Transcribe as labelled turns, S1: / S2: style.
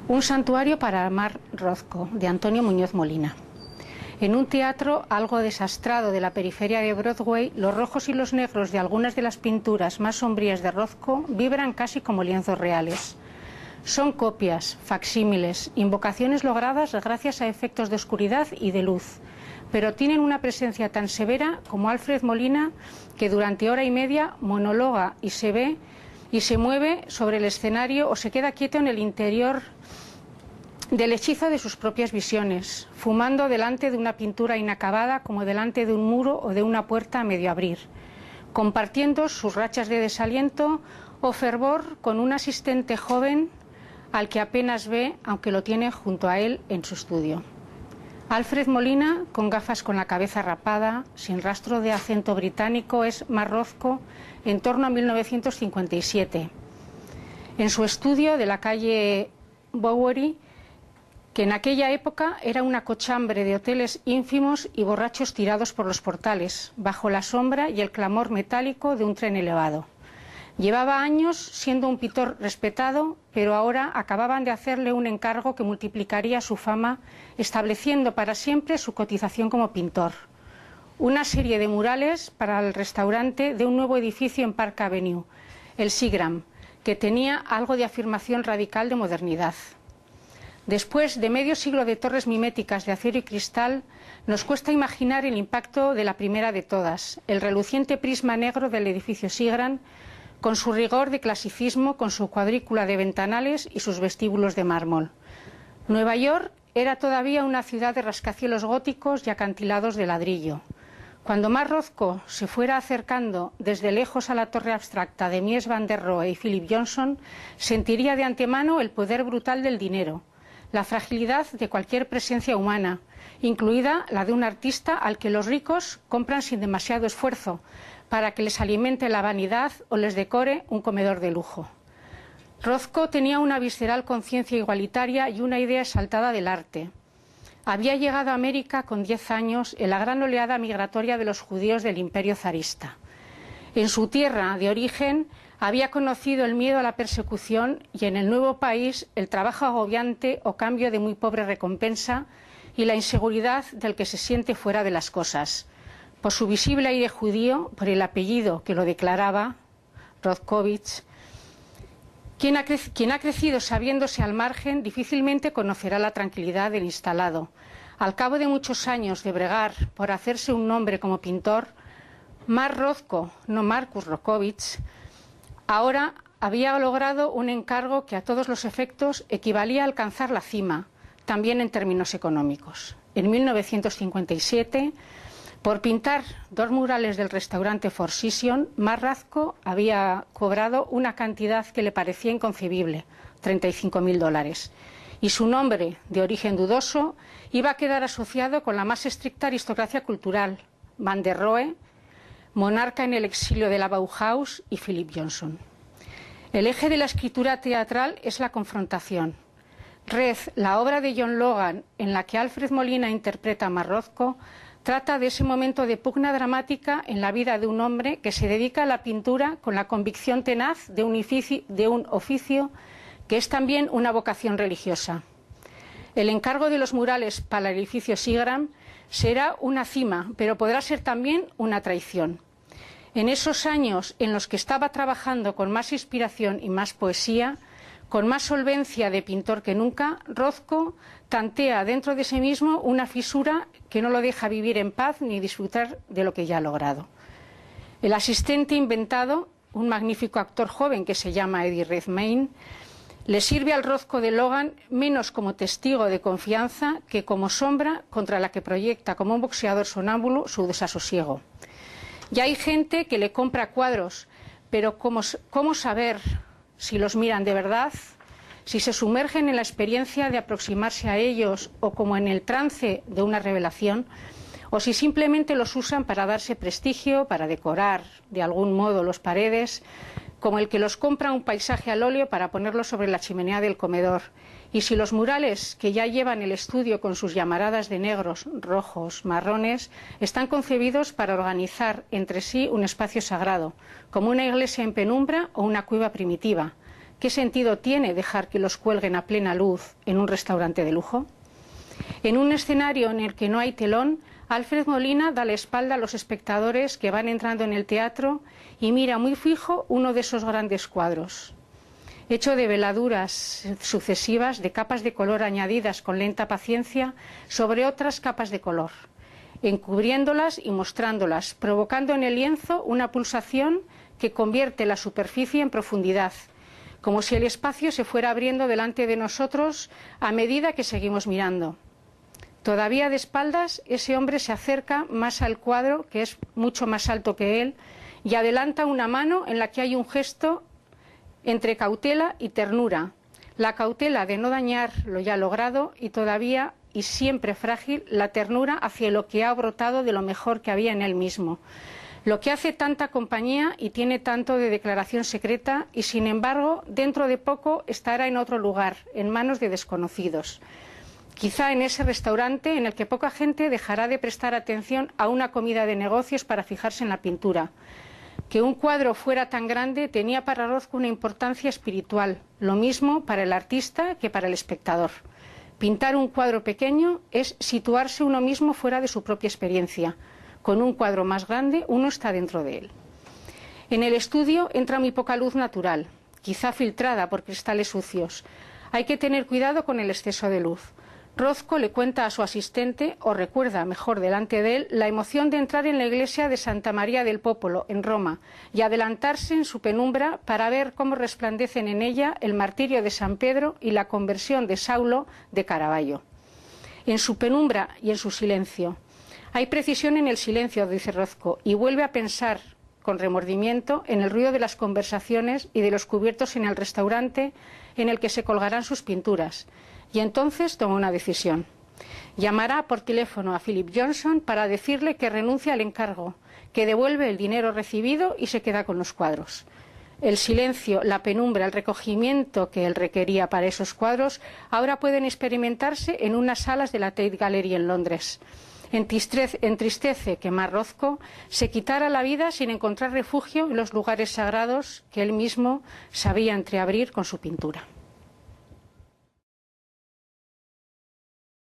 S1: Un santuario para Mar Rothko, de Antonio Muñoz Molina. En un teatro algo desastrado de la periferia de Broadway, los rojos y los negros de algunas de las pinturas más sombrías de Rothko vibran casi como lienzos reales. Son copias, facsímiles, invocaciones logradas gracias a efectos de oscuridad y de luz, pero tienen una presencia tan severa como Alfred Molina, que durante hora y media monologa y se ve y se mueve sobre el escenario o se queda quieto en el interior del hechizo de sus propias visiones, fumando delante de una pintura inacabada como delante de un muro o de una puerta a medio abrir, compartiendo sus rachas de desaliento o fervor con un asistente joven al que apenas ve, aunque lo tiene junto a él en su estudio. Alfred Molina, con gafas con la cabeza rapada, sin rastro de acento británico, es Mar Rothko en torno a 1957. En su estudio de la calle Bowery, que en aquella época era una cochambre de hoteles ínfimos y borrachos tirados por los portales, bajo la sombra y el clamor metálico de un tren elevado. Llevaba años siendo un pintor respetado, pero ahora acababan de hacerle un encargo que multiplicaría su fama, estableciendo para siempre su cotización como pintor. Una serie de murales para el restaurante de un nuevo edificio en Park Avenue, el Seagram, que tenía algo de afirmación radical de modernidad. Después de medio siglo de torres miméticas de acero y cristal, nos cuesta imaginar el impacto de la primera de todas, el reluciente prisma negro del edificio Seagram, con su rigor de clasicismo, con su cuadrícula de ventanales y sus vestíbulos de mármol. Nueva York era todavía una ciudad de rascacielos góticos y acantilados de ladrillo. Cuando Mar Rothko se fuera acercando desde lejos a la torre abstracta de Mies van der Rohe y Philip Johnson, sentiría de antemano el poder brutal del dinero, la fragilidad de cualquier presencia humana, incluida la de un artista al que los ricos compran sin demasiado esfuerzo, para que les alimente la vanidad o les decore un comedor de lujo. Rothko tenía una visceral conciencia igualitaria y una idea exaltada del arte. Había llegado a América con 10 años en la gran oleada migratoria de los judíos del Imperio zarista. En su tierra de origen había conocido el miedo a la persecución y en el nuevo país el trabajo agobiante o cambio de muy pobre recompensa y la inseguridad del que se siente fuera de las cosas. Por su visible aire judío, por el apellido que lo declaraba, Rothkovich, quien ha crecido sabiéndose al margen difícilmente conocerá la tranquilidad del instalado. Al cabo de muchos años de bregar por hacerse un nombre como pintor, Mar Rothko, no Marcus Rothkovich, ahora había logrado un encargo que a todos los efectos equivalía a alcanzar la cima, también en términos económicos. En 1957, por pintar 2 murales del restaurante Four Seasons, Mar Rothko había cobrado una cantidad que le parecía inconcebible, $35.000, y su nombre, de origen dudoso, iba a quedar asociado con la más estricta aristocracia cultural, Van der Rohe, monarca en el exilio de la Bauhaus, y Philip Johnson. El eje de la escritura teatral es la confrontación. Red, la obra de John Logan, en la que Alfred Molina interpreta a Mar Rothko, trata de ese momento de pugna dramática en la vida de un hombre que se dedica a la pintura con la convicción tenaz de un oficio que es también una vocación religiosa. El encargo de los murales para el edificio Seagram será una cima, pero podrá ser también una traición. En esos años en los que estaba trabajando con más inspiración y más poesía, con más solvencia de pintor que nunca, Rothko tantea dentro de sí mismo una fisura que no lo deja vivir en paz ni disfrutar de lo que ya ha logrado. El asistente inventado, un magnífico actor joven que se llama Eddie Redmayne, le sirve al Rothko de Logan menos como testigo de confianza que como sombra contra la que proyecta como un boxeador sonámbulo su desasosiego. Ya hay gente que le compra cuadros, pero ¿cómo saber si los miran de verdad, si se sumergen en la experiencia de aproximarse a ellos o como en el trance de una revelación, o si simplemente los usan para darse prestigio, para decorar de algún modo las paredes, como el que los compra un paisaje al óleo para ponerlo sobre la chimenea del comedor, y si los murales que ya llevan el estudio con sus llamaradas de negros, rojos, marrones, están concebidos para organizar entre sí un espacio sagrado, como una iglesia en penumbra o una cueva primitiva, ¿Qué sentido tiene dejar que los cuelguen a plena luz en un restaurante de lujo? En un escenario en el que no hay telón, Alfred Molina da la espalda a los espectadores que van entrando en el teatro y mira muy fijo uno de esos grandes cuadros. Hecho de veladuras sucesivas, de capas de color añadidas con lenta paciencia sobre otras capas de color, encubriéndolas y mostrándolas, provocando en el lienzo una pulsación que convierte la superficie en profundidad, como si el espacio se fuera abriendo delante de nosotros a medida que seguimos mirando. Todavía de espaldas, ese hombre se acerca más al cuadro, que es mucho más alto que él, y adelanta una mano en la que hay un gesto entre cautela y ternura. La cautela de no dañar lo ya logrado y todavía y siempre frágil la ternura hacia lo que ha brotado de lo mejor que había en él mismo. Lo que hace tanta compañía y tiene tanto de declaración secreta y sin embargo dentro de poco estará en otro lugar, en manos de desconocidos. Quizá en ese restaurante en el que poca gente dejará de prestar atención a una comida de negocios para fijarse en la pintura. Que un cuadro fuera tan grande tenía para Rothko una importancia espiritual, lo mismo para el artista que para el espectador. Pintar un cuadro pequeño es situarse uno mismo fuera de su propia experiencia. Con un cuadro más grande uno está dentro de él. En el estudio entra muy poca luz natural, quizá filtrada por cristales sucios. Hay que tener cuidado con el exceso de luz. Rothko le cuenta a su asistente, o recuerda mejor delante de él, la emoción de entrar en la iglesia de Santa María del Popolo, en Roma, y adelantarse en su penumbra para ver cómo resplandecen en ella el martirio de San Pedro y la conversión de Saulo de Caravaggio. En su penumbra y en su silencio. Hay precisión en el silencio, dice Rothko, y vuelve a pensar con remordimiento en el ruido de las conversaciones y de los cubiertos en el restaurante en el que se colgarán sus pinturas. Y entonces toma una decisión. Llamará por teléfono a Philip Johnson para decirle que renuncia al encargo, que devuelve el dinero recibido y se queda con los cuadros. El silencio, la penumbra, el recogimiento que él requería para esos cuadros ahora pueden experimentarse en unas salas de la Tate Gallery en Londres. Entristece que Mark Rothko se quitara la vida sin encontrar refugio en los lugares sagrados que él mismo sabía entreabrir con su pintura.